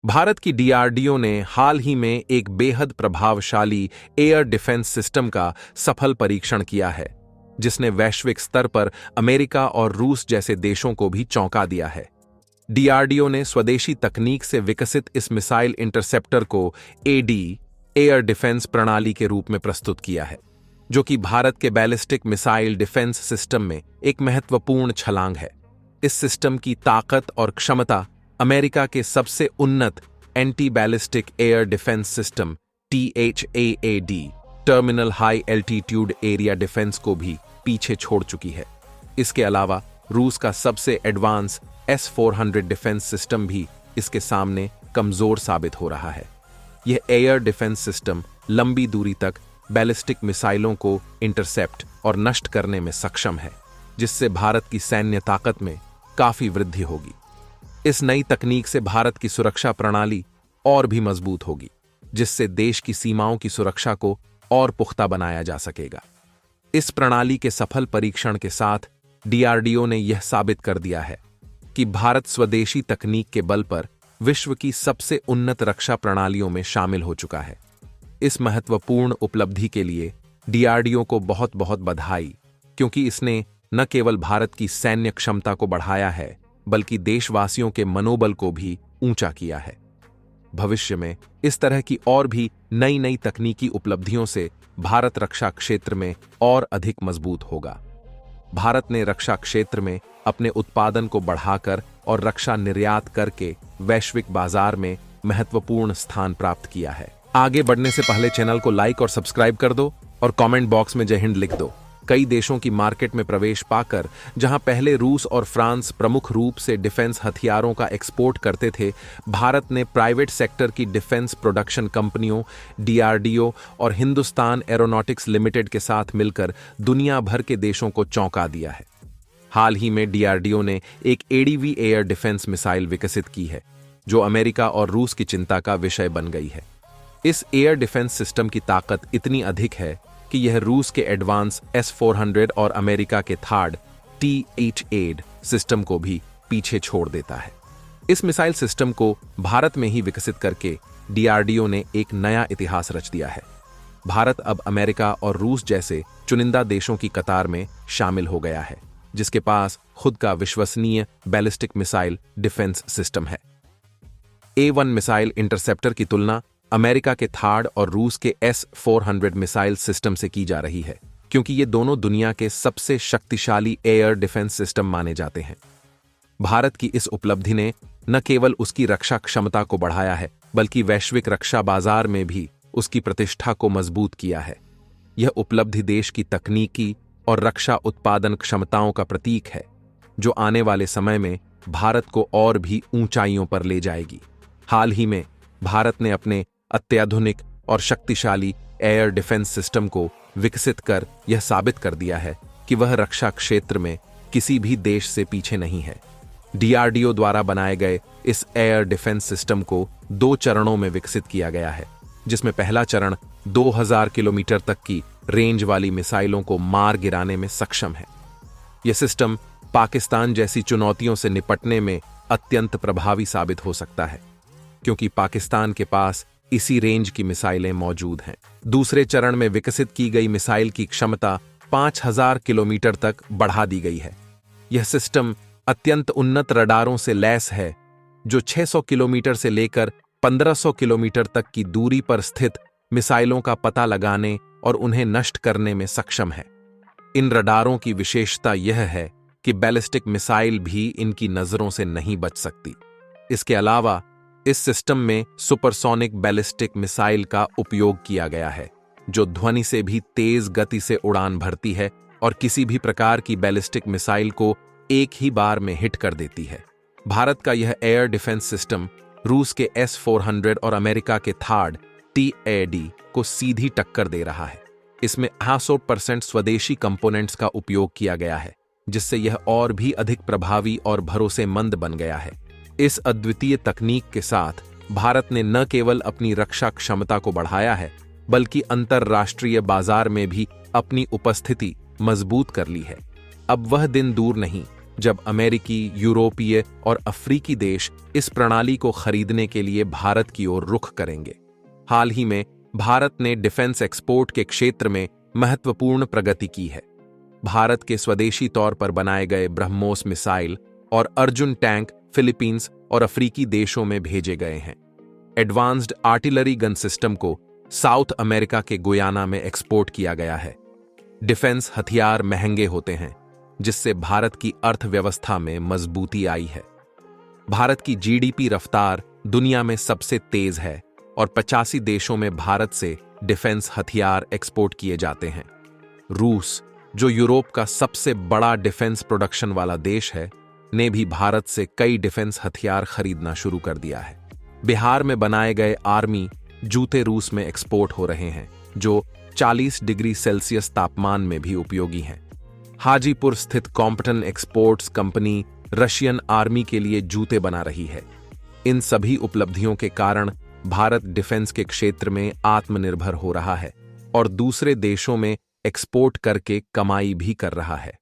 भारत की डीआरडीओ ने हाल ही में एक बेहद प्रभावशाली एयर डिफेंस सिस्टम का सफल परीक्षण किया है, जिसने वैश्विक स्तर पर अमेरिका और रूस जैसे देशों को भी चौंका दिया है। डीआरडीओ ने स्वदेशी तकनीक से विकसित इस मिसाइल इंटरसेप्टर को एडी एयर डिफेंस प्रणाली के रूप में प्रस्तुत किया है, जो कि भारत के बैलिस्टिक मिसाइल डिफेंस सिस्टम में एक महत्वपूर्ण छलांग है। इस सिस्टम की ताकत और क्षमता अमेरिका के सबसे उन्नत anti ballistic air defence system THAAD terminal high altitude area defence को भी पीछे छोड़ चुकी है। इसके अलावा रूस का सबसे एडवांस S-400 डिफेंस सिस्टम भी इसके सामने कमजोर साबित हो रहा है। यह एयर डिफेंस सिस्टम लंबी दूरी तक बैलिस्टिक मिसाइलों को इंटरसेप्ट और नष्ट करने में सक्षम है, जिससे भारत की सैन्य ताकत में काफी वृद्धि होगी। इस नई तकनीक से भारत की सुरक्षा प्रणाली और भी मजबूत होगी, जिससे देश की सीमाओं की सुरक्षा को और पुख्ता बनाया जा सकेगा। इस प्रणाली के सफल परीक्षण के साथ डीआरडीओ ने यह साबित कर दिया है कि भारत स्वदेशी तकनीक के बल पर विश्व की सबसे उन्नत रक्षा प्रणालियों में शामिल हो चुका है। इस महत्वपूर्ण उपलब्धि के लिए डीआरडीओ को बहुत बहुत बधाई, क्योंकि इसने न केवल भारत की सैन्य क्षमता को बढ़ाया है, बल्कि देशवासियों के मनोबल को भी ऊंचा किया है। भविष्य में इस तरह की और भी नई नई तकनीकी उपलब्धियों से भारत रक्षा क्षेत्र में और अधिक मजबूत होगा। भारत ने रक्षा क्षेत्र में अपने उत्पादन को बढ़ाकर और रक्षा निर्यात करके वैश्विक बाजार में महत्वपूर्ण स्थान प्राप्त किया है। आगे बढ़ने से पहले चैनल को लाइक और सब्सक्राइब कर दो और कमेंट बॉक्स में जय हिंद लिख दो। कई देशों की मार्केट में प्रवेश पाकर, जहां पहले रूस और फ्रांस प्रमुख रूप से डिफेंस हथियारों का एक्सपोर्ट करते थे, भारत ने प्राइवेट सेक्टर की डिफेंस प्रोडक्शन कंपनियों डीआरडीओ और हिंदुस्तान एरोनॉटिक्स लिमिटेड के साथ मिलकर दुनिया भर के देशों को चौंका दिया है। हाल ही में डीआरडीओ ने एक एडीवी एयर डिफेंस मिसाइल विकसित की है, जो अमेरिका और रूस की चिंता का विषय बन गई है। इस एयर डिफेंस सिस्टम की ताकत इतनी अधिक है कि यह रूस के एडवांस S-400 और अमेरिका के थार्ड THAAD सिस्टम को भी पीछे छोड़ देता है। इस मिसाइल सिस्टम को भारत में ही विकसित करके डीआरडीओ ने एक नया इतिहास रच दिया है। भारत अब अमेरिका और रूस जैसे चुनिंदा देशों की कतार में शामिल हो गया है, जिसके पास खुद का विश्वसनीय बैलिस्टिक मिसाइल डिफेंस सिस्टम है। A1 मिसाइल इंटरसेप्टर की तुलना अमेरिका के थार्ड और रूस के S-400 मिसाइल सिस्टम से की जा रही है, क्योंकि ये दोनों दुनिया के सबसे शक्तिशाली एयर डिफेंस सिस्टम माने जाते हैं। भारत की इस उपलब्धि ने न केवल उसकी रक्षा क्षमता को बढ़ाया है, बल्कि वैश्विक रक्षा बाजार में भी उसकी प्रतिष्ठा को मजबूत किया है। यह उपलब्धि देश की तकनीकी और रक्षा उत्पादन क्षमताओं का प्रतीक है, जो आने वाले समय में भारत को और भी ऊंचाइयों पर ले जाएगी। हाल ही में भारत ने अपने अत्याधुनिक और शक्तिशाली एयर डिफेंस सिस्टम को विकसित कर यह साबित कर दिया है कि वह रक्षा क्षेत्र में किसी भी देश से पीछे नहीं है। डीआरडीओ द्वारा बनाए गए इस एयर डिफेंस सिस्टम को 2 चरणों में विकसित किया गया है, जिसमें पहला चरण 2000 किलोमीटर तक की रेंज वाली मिसाइलों को मार गिराने में सक्षम है। यह सिस्टम पाकिस्तान जैसी चुनौतियों से निपटने में अत्यंत प्रभावी साबित हो सकता है, क्योंकि पाकिस्तान के पास इसी रेंज की मिसाइलें मौजूद हैं। दूसरे चरण में विकसित की गई मिसाइल की क्षमता 5000 किलोमीटर तक बढ़ा दी गई है। यह सिस्टम अत्यंत उन्नत रडारों से लैस है, जो 600 किलोमीटर से लेकर 1500 किलोमीटर तक की दूरी पर स्थित मिसाइलों का पता लगाने और उन्हें नष्ट करने में सक्षम है। इन रडारों की विशेषता यह है कि बैलिस्टिक मिसाइल भी इनकी नजरों से नहीं बच सकती। इसके अलावा इस सिस्टम में सुपरसोनिक बैलिस्टिक मिसाइल का उपयोग किया गया है, जो ध्वनि से भी तेज गति से उड़ान भरती है और किसी भी प्रकार की बैलिस्टिक मिसाइल को एक ही बार में हिट कर देती है। भारत का यह एयर डिफेंस सिस्टम रूस के S-400 और अमेरिका के थार्ड THAAD को सीधी टक्कर दे रहा है। इसमें 100% स्वदेशी कंपोनेंट्स का उपयोग किया गया है, जिससे यह और भी अधिक प्रभावी और भरोसेमंद बन गया है। इस अद्वितीय तकनीक के साथ भारत ने न केवल अपनी रक्षा क्षमता को बढ़ाया है, बल्कि अंतरराष्ट्रीय बाजार में भी अपनी उपस्थिति मजबूत कर ली है। अब वह दिन दूर नहीं जब अमेरिकी, यूरोपीय और अफ्रीकी देश इस प्रणाली को खरीदने के लिए भारत की ओर रुख करेंगे। हाल ही में भारत ने डिफेंस एक्सपोर्ट के क्षेत्र में महत्वपूर्ण प्रगति की है। भारत के स्वदेशी तौर पर बनाए गए ब्रह्मोस मिसाइल और अर्जुन टैंक फिलीपींस और अफ्रीकी देशों में भेजे गए हैं। एडवांस्ड आर्टिलरी गन सिस्टम को साउथ अमेरिका के गुयाना में एक्सपोर्ट किया गया है। डिफेंस हथियार महंगे होते हैं, जिससे भारत की अर्थव्यवस्था में मजबूती आई है। भारत की जीडीपी रफ्तार दुनिया में सबसे तेज है और 85 देशों में भारत से डिफेंस हथियार एक्सपोर्ट किए जाते हैं। रूस, जो यूरोप का सबसे बड़ा डिफेंस प्रोडक्शन वाला देश है, ने भी भारत से कई डिफेंस हथियार खरीदना शुरू कर दिया है। बिहार में बनाए गए आर्मी जूते रूस में एक्सपोर्ट हो रहे हैं, जो 40 डिग्री सेल्सियस तापमान में भी उपयोगी हैं। हाजीपुर स्थित Compton exports company Russian army के लिए जूते बना रही है। इन सभी उपलब्धियों के कारण भारत डिफेंस के क्षेत्र में आत्मनिर्भर हो रहा है और दूसरे देशों में एक्सपोर्ट करके कमाई भी कर रहा है।